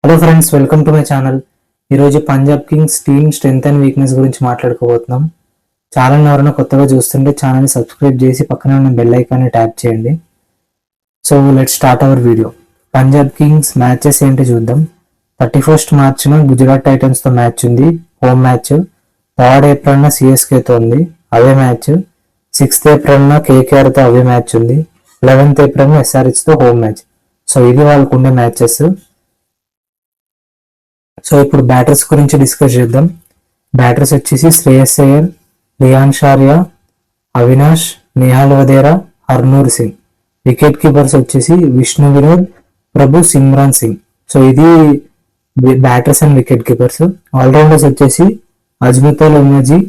Hello friends, welcome to my channel. ఈరోజు Punjab Kings team strength and weakness గురించి మాట్లాడుకోబోతున్నాం. Channel ఎవరైనా కొత్తగా చూస్తుంటే ఛానల్ని సబ్స్క్రైబ్ చేసి పక్కన ఉన్న బెల్ ఐకాన్ని ట్యాప్ చేయండి. So let's start our video. Punjab Kings matches ఏంటి చూద్దాం. 31st మార్చిన గుజరాత్ టైటన్స్తో మ్యాచ్ ఉంది, హోమ్ మ్యాచ్. 3rd ఏప్రిల్న సిఎస్కేతో ఉంది, అవే మ్యాచ్. 6th ఏప్రిల్న కేకేఆర్తో అవే మ్యాచ్ ఉంది. 11th ఏప్రిల్న ఎస్ఆర్హెచ్తో హోమ్ మ్యాచ్. సో ఇది వాళ్ళకు ఉండే మ్యాచెస్. సో ఇప్పుడు బ్యాటర్స్ గురించి డిస్కస్ చేద్దాం. బ్యాటర్స్ వచ్చేసి శ్రేయస్ అయ్యర్, రియాన్ షారియా, అవినాష్, నేహాల్ వదేరా, హర్నూర్ సింగ్. వికెట్ కీపర్స్ వచ్చేసి విష్ణు వినోద్, ప్రభు సిమ్రాన్ సింగ్. సో ఇది batters and wicket keepers. All rounders వచ్చేసి Azmatullah Omarzai,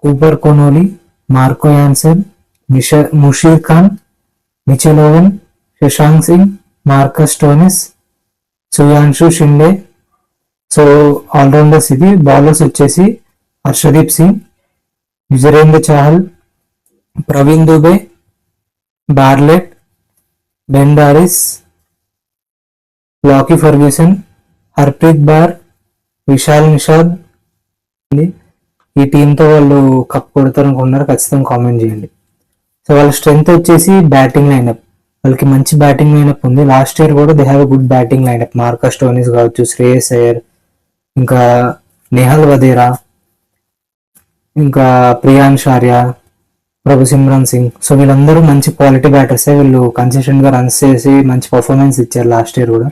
Cooper Connolly, Marco Jansen, Musheer Khan, Mitchell Owen, Shashank Singh, Marcus Stoinis, Suryansh Shinde. So all rounders ఇది. బౌలర్స్ వచ్చేసి Harshdeep Singh, Yuzvendra Chahal, Praveen Dubey, Bartlett, Ben Dwarshuis, Lockie Ferguson, Harpreet Brar, Vishal Nishad. ఈ టీంతో వాళ్ళు కప్ కొడతారనుకున్నారు, ఖచ్చితంగా కామెంట్ చేయండి. సో వాళ్ళ స్ట్రెంగ్త్ వచ్చేసి బ్యాటింగ్ లైనప్. వాళ్ళకి మంచి బ్యాటింగ్ లైనప్ ఉంది. లాస్ట్ ఇయర్ కూడా they have a good batting lineup. Marcus Stoinis కావచ్చు, శ్రేయస్ అయ్యర్, ఇంకా నేహల్ వదేరా, ఇంకా ప్రియాన్ షారియా, ప్రభు సిమ్రాన్ సింగ్. సో వీళ్ళందరూ మంచి క్వాలిటీ బ్యాటర్సే. వీళ్ళు కన్సిస్టెంట్గా రన్స్ చేసి మంచి పర్ఫార్మెన్స్ ఇచ్చారు లాస్ట్ ఇయర్ కూడా.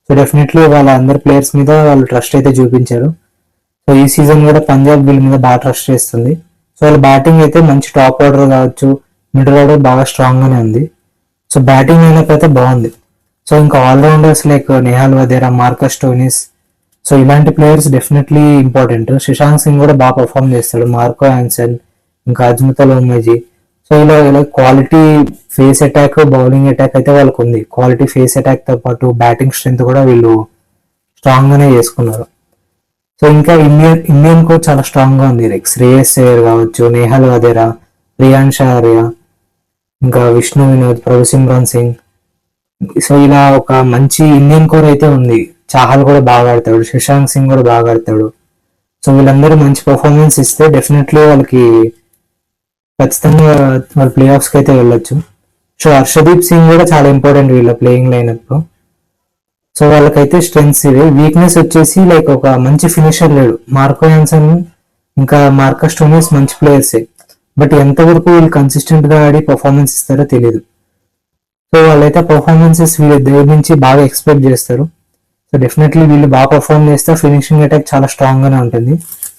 సో డెఫినెట్లీ వాళ్ళ అందరి ప్లేయర్స్ మీద వాళ్ళు ట్రస్ట్ అయితే చూపించారు. సో ఈ సీజన్ కూడా పంజాబ్ వీళ్ళ మీద బాగా ట్రస్ట్ చేస్తుంది. సో వాళ్ళ బ్యాటింగ్ అయితే మంచి టాప్ ఆర్డర్ కావచ్చు, మిడిల్ ఆర్డర్ బాగా స్ట్రాంగ్గానే ఉంది. సో బ్యాటింగ్ అయినప్పుడు అయితే బాగుంది. సో ఇంకా all rounders like Nehal Wadhera, Marcus Stoinis, so ఇలాంటి players definitely important. Shashank Singh కూడా బాగా పర్ఫామ్ చేస్తాడు, మార్కో యాన్సన్, ఇంకా అజ్మతుల్ ఉమేజీ. సో ఇలా quality pace attack, bowling attack అయితే వాళ్ళకు ఉంది. క్వాలిటీ ఫేస్ అటాక్ తో పాటు బ్యాటింగ్ స్ట్రెంత్ కూడా వీళ్ళు స్ట్రాంగ్ గానే చేసుకున్నారు. సో ఇంకా ఇండియన్ కోచ్ చాలా స్ట్రాంగ్ గా ఉంది. లైక్ శ్రేయస్ అయ్యర్ కావచ్చు, నేహల్ వదేరా, రియాన్ షారియా, ఇంకా విష్ణు వినోద్, ప్రభు సిమ్రాన్ సింగ్. సో ఇలా ఒక మంచి ఇండియన్ కోర్ అయితే ఉంది. చాహల్ కూడా బాగా ఆడతాడు, శశాంక్ సింగ్ కూడా బాగా ఆడతాడు. సో వీళ్ళందరూ మంచి పర్ఫార్మెన్స్ ఇస్తే డెఫినెట్లీ వాళ్ళకి ఖచ్చితంగా వాళ్ళ ప్లే ఆఫ్స్కి అయితే వెళ్ళొచ్చు. సో హర్షదీప్ సింగ్ కూడా చాలా ఇంపార్టెంట్ వీళ్ళ ప్లేయింగ్ లైనప్. సో వాళ్ళకైతే స్ట్రెంగ్స్ ఇవే. వీక్నెస్ వచ్చేసి లైక్ ఒక మంచి ఫినిషర్ లేడు. మార్కో యాన్సన్ ఇంకా మార్కస్ స్టోనిస్ మంచి ప్లేయర్సే, బట్ ఎంతవరకు వీళ్ళు కన్సిస్టెంట్ గా ఆడి పర్ఫార్మెన్స్ ఇస్తారో తెలియదు. సో వాళ్ళైతే పర్ఫార్మెన్సెస్ వీళ్ళ దగ్గర నుంచి బాగా ఎక్స్పెక్ట్ చేస్తారు. సో డెఫినెట్లీ వీళ్ళు బాగా పర్ఫార్మ్ చేస్తే ఫినిషింగ్ అటాక్ చాలా స్ట్రాంగ్ గానే ఉంటుంది.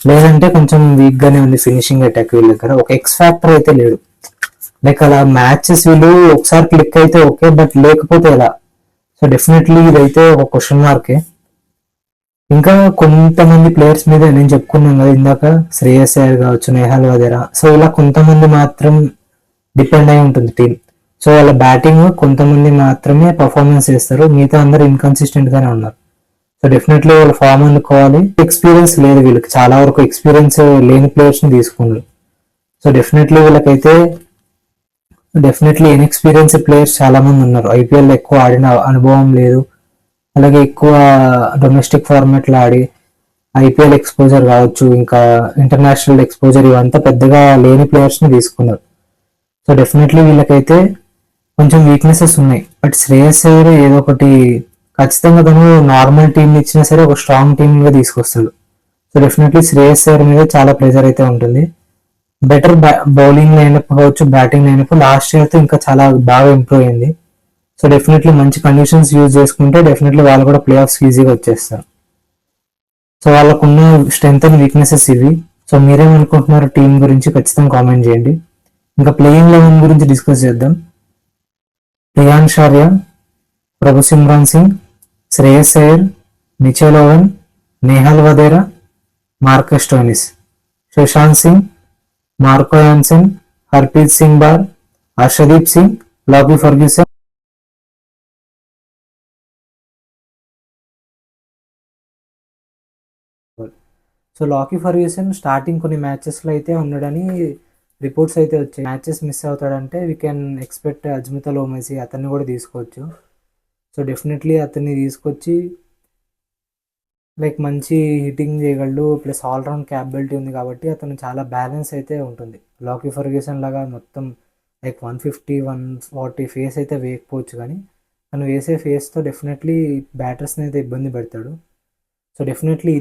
లేదంటే కొంచెం వీక్ గానే ఉంది ఫినిషింగ్ అటాక్ వీళ్ళ దగ్గర. ఒక ఎక్స్ ఫ్యాక్టర్ అయితే లేడు. లైక్ అలా మ్యాచెస్ వీళ్ళు ఒకసారి క్లిక్ అయితే ఓకే, బట్ లేకపోతే ఎలా? సో డెఫినెట్లీ ఇదైతే ఒక క్వశ్చన్ మార్కే. ఇంకా కొంతమంది ప్లేయర్స్ మీద నేను చెప్పుకున్నాను కదా ఇందాక, శ్రేయస్ అయ్యర్ కావచ్చు, నేహాల్ వదేరా. సో ఇలా కొంతమంది మాత్రం డిపెండ్ అయి ఉంటుంది టీం. సో వాళ్ళ బ్యాటింగ్ కొంతమంది మాత్రమే పర్ఫార్మెన్స్ చేస్తారు, మిగతా అందరూ ఇన్కన్సిస్టెంట్ గానే ఉన్నారు. సో డెఫినెట్లీ వాళ్ళ ఫామ్ అందుకోవాలి. ఎక్స్పీరియన్స్ లేదు వీళ్ళకి, చాలా వరకు ఎక్స్పీరియన్స్ లేని ప్లేయర్స్ ని తీసుకున్నారు. సో డెఫినెట్లీ వీళ్ళకైతే ఇన్ఎక్స్పీరియన్స్ ప్లేయర్స్ చాలా మంది ఉన్నారు. ఐపీఎల్ ఎక్కువ ఆడిన అనుభవం లేదు, అలాగే ఎక్కువ డొమెస్టిక్ ఫార్మాట్ లో ఆడి ఐపీఎల్ ఎక్స్పోజర్ కావచ్చు, ఇంకా ఇంటర్నేషనల్ ఎక్స్పోజర్ ఇవంతా పెద్దగా లేని ప్లేయర్స్ ని తీసుకున్నారు. సో డెఫినెట్లీ వీళ్ళకైతే కొంచెం వీక్నెసెస్ ఉన్నాయి. బట్ శ్రేయస్ అయ్యర్ ఏదో ఒకటి ఖచ్చితంగా తను నార్మల్ టీం ఇచ్చినా సరే ఒక స్ట్రాంగ్ టీమ్ గా తీసుకొస్తాడు. సో డెఫినెట్లీ శ్రేయస్ అయ్యర్ మీద చాలా ప్రెజర్ అయితే ఉంటుంది. బెటర్ బౌలింగ్ లైనప్ కావచ్చు, బ్యాటింగ్ లైనప్ లాస్ట్ ఇయర్ తో ఇంకా చాలా బాగా ఇంప్రూవ్ అయింది. సో డెఫినెట్లీ మంచి కండిషన్స్ యూజ్ చేసుకుంటే డెఫినెట్లీ వాళ్ళు కూడా ప్లే ఆఫ్స్ ఈజీగా వచ్చేస్తారు. సో వాళ్ళకున్న స్ట్రెంగ్త్ అండ్ వీక్నెసెస్ ఇవి. సో మీరేమనుకుంటున్నారు టీం గురించి ఖచ్చితంగా కామెంట్ చేయండి. ఇంకా ప్లేయింగ్ లెవెన్ గురించి డిస్కస్ చేద్దాం. Riyan Sharia, Prabh Simran Singh, Shreyas Iyer, Mitchell Owen, Nehal Wadhera, Marcus Stoinis, Shashank Singh, Marco Jansen, Harpreet Singh bar, Harshdeep Singh, Lockie Ferguson. So Lockie Ferguson starting కొన్ని మ్యాచెస్లో అయితే ఉన్నాడని రిపోర్ట్స్ అయితే వచ్చాయి. మ్యాచెస్ మిస్ అవుతాడంటే we can expect Azmatullah Omarzai, అతన్ని కూడా తీసుకోవచ్చు. సో డెఫినెట్లీ అతన్ని తీసుకొచ్చి లైక్ మంచి హిట్టింగ్ చేయగలడు, ప్లస్ ఆల్రౌండ్ క్యాపబిలిటీ ఉంది కాబట్టి అతను చాలా బ్యాలెన్స్ అయితే ఉంటుంది. లాకీ ఫర్గ్యూసన్ లాగా మొత్తం లైక్ 150 140 ఫేస్ అయితే వేయకపోవచ్చు, కానీ తను వేసే ఫేస్తో డెఫినెట్లీ బ్యాటర్స్ని అయితే ఇబ్బంది పెడతాడు. సో డెఫినెట్లీ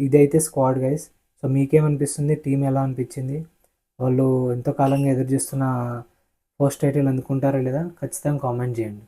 ఇదైతే స్క్వాడ్ గైస్. సో మీకేమనిపిస్తుంది, టీం ఎలా అనిపించింది, వాళ్ళు ఎంతో కాలంగా ఎదురు చూస్తున్న ఫస్ట్ టైటిల్ అందుకుంటారా లేదా ఖచ్చితంగా కామెంట్ చేయండి.